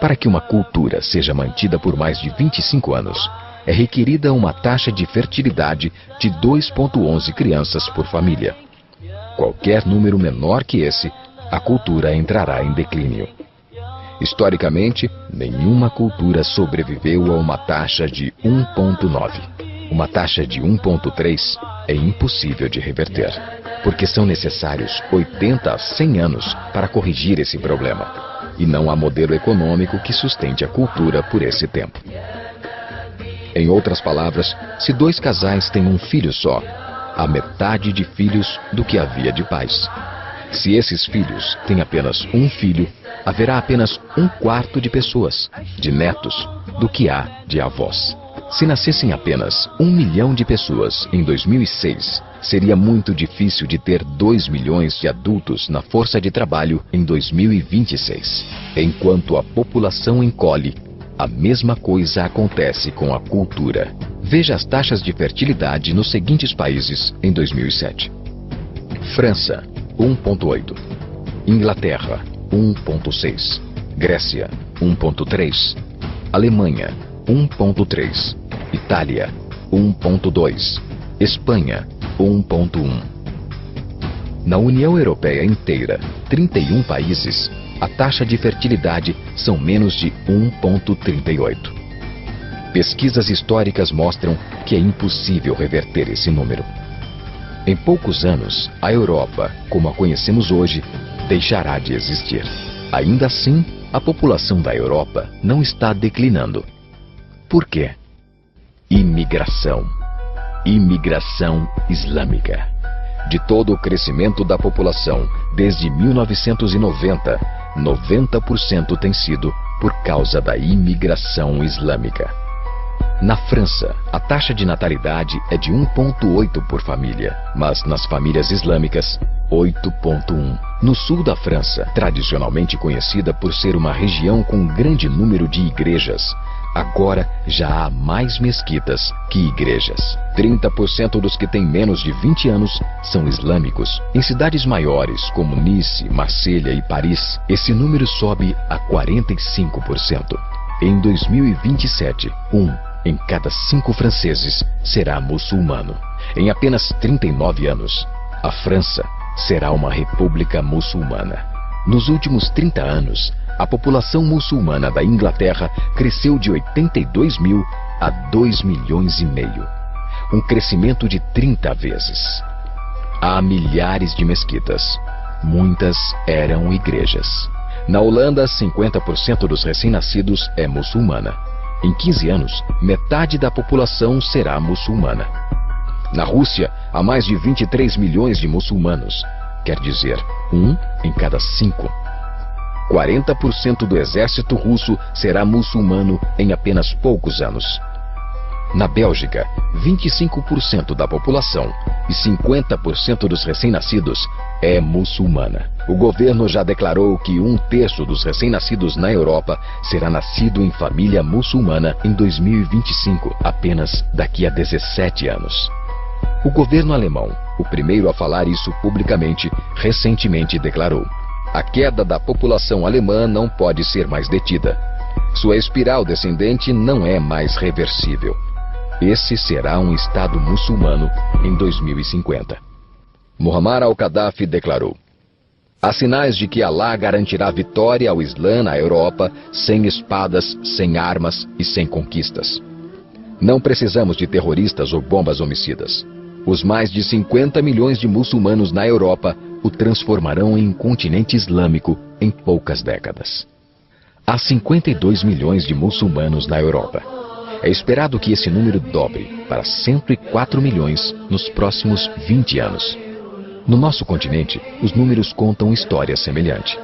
Para que uma cultura seja mantida por mais de 25 anos, é requerida uma taxa de fertilidade de 2,11 crianças por família. Qualquer número menor que esse, a cultura entrará em declínio. Historicamente, nenhuma cultura sobreviveu a uma taxa de 1,9. Uma taxa de 1,3 é impossível de reverter, porque são necessários 80 a 100 anos para corrigir esse problema, e não há modelo econômico que sustente a cultura por esse tempo. Em outras palavras, se dois casais têm um filho só, há metade de filhos do que havia de pais. Se esses filhos têm apenas um filho, haverá apenas 1/4 de pessoas, de netos, do que há de avós. Se nascessem apenas 1 milhão de pessoas em 2006, seria muito difícil de ter 2 milhões de adultos na força de trabalho em 2026. Enquanto a população encolhe, a mesma coisa acontece com a cultura. Veja as taxas de fertilidade nos seguintes países em 2007. França, 1,8. Inglaterra, 1,6. Grécia, 1,3. Alemanha, 1,3. Itália, 1,2. Espanha, 1,1. Na União Europeia inteira, 31 países, a taxa de fertilidade são menos de 1,38. Pesquisas históricas mostram que é impossível reverter esse número. Em poucos anos, a Europa, como a conhecemos hoje, deixará de existir. Ainda assim, a população da Europa não está declinando. Por quê? Imigração. Imigração islâmica. De todo o crescimento da população desde 1990, 90% tem sido por causa da imigração islâmica. Na França, a taxa de natalidade é de 1,8 por família, mas nas famílias islâmicas, 8,1. No sul da França, tradicionalmente conhecida por ser uma região com um grande número de igrejas, agora já há mais mesquitas que igrejas. 30% dos que têm menos de 20 anos são islâmicos. Em cidades maiores como Nice, Marselha e Paris, esse número sobe a 45%. Em 2027, 1 em cada 5 franceses será muçulmano. Em apenas 39 anos, a França será uma república muçulmana. Nos últimos 30 anos, a população muçulmana da Inglaterra cresceu de 82 mil a 2 milhões e meio. Um crescimento de 30 vezes. Há milhares de mesquitas. Muitas eram igrejas. Na Holanda, 50% dos recém-nascidos é muçulmana. Em 15 anos, metade da população será muçulmana. Na Rússia, há mais de 23 milhões de muçulmanos. Quer dizer, 1 em cada 5. 40% do exército russo será muçulmano em apenas poucos anos. Na Bélgica, 25% da população e 50% dos recém-nascidos é muçulmana. O governo já declarou que 1/3 dos recém-nascidos na Europa será nascido em família muçulmana em 2025, apenas daqui a 17 anos. O governo alemão, o primeiro a falar isso publicamente, recentemente declarou: a queda da população alemã não pode ser mais detida. Sua espiral descendente não é mais reversível. Esse será um Estado muçulmano em 2050. Muammar al-Gaddafi declarou: há sinais de que Alá garantirá vitória ao Islã na Europa sem espadas, sem armas e sem conquistas. Não precisamos de terroristas ou bombas homicidas. Os mais de 50 milhões de muçulmanos na Europa o transformarão em um continente islâmico em poucas décadas. Há 52 milhões de muçulmanos na Europa. É esperado que esse número dobre para 104 milhões nos próximos 20 anos. No nosso continente, os números contam história semelhante.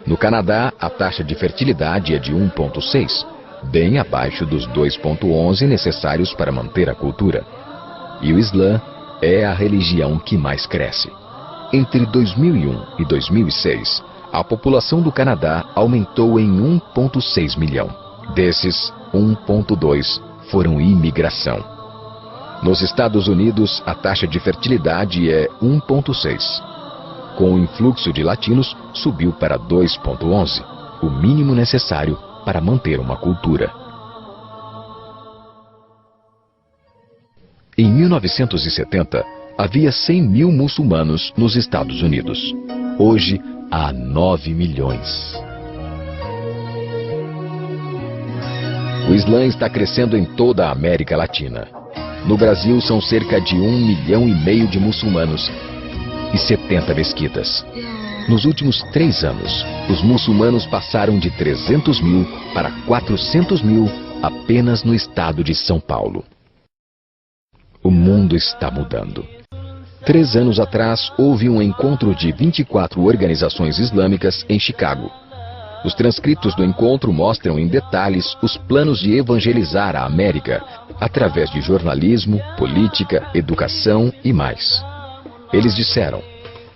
No Canadá, a taxa de fertilidade é de 1,6, bem abaixo dos 2,11 necessários para manter a cultura. E o Islã é a religião que mais cresce. Entre 2001 e 2006, a população do Canadá aumentou em 1,6 milhão. Desses, 1,2 foram imigração. Nos Estados Unidos, a taxa de fertilidade é 1,6. Com o influxo de latinos, subiu para 2,11, o mínimo necessário para manter uma cultura. Em 1970, havia 100 mil muçulmanos nos Estados Unidos. Hoje, há 9 milhões. O Islã está crescendo em toda a América Latina. No Brasil, são cerca de 1,5 milhão de muçulmanos e 70 mesquitas. Nos últimos 3 anos, os muçulmanos passaram de 300 mil para 400 mil apenas no estado de São Paulo. O mundo está mudando. 3 anos atrás, houve um encontro de 24 organizações islâmicas em Chicago. Os transcritos do encontro mostram em detalhes os planos de evangelizar a América através de jornalismo, política, educação e mais. Eles disseram: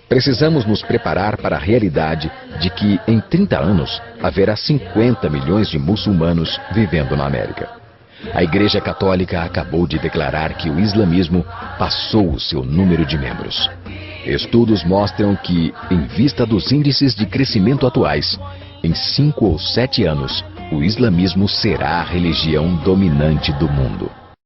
precisamos nos preparar para a realidade de que, em 30 anos, haverá 50 milhões de muçulmanos vivendo na América. A Igreja Católica acabou de declarar que o islamismo passou o seu número de membros. Estudos mostram que, em vista dos índices de crescimento atuais, em 5 ou 7 anos, o islamismo será a religião dominante do mundo.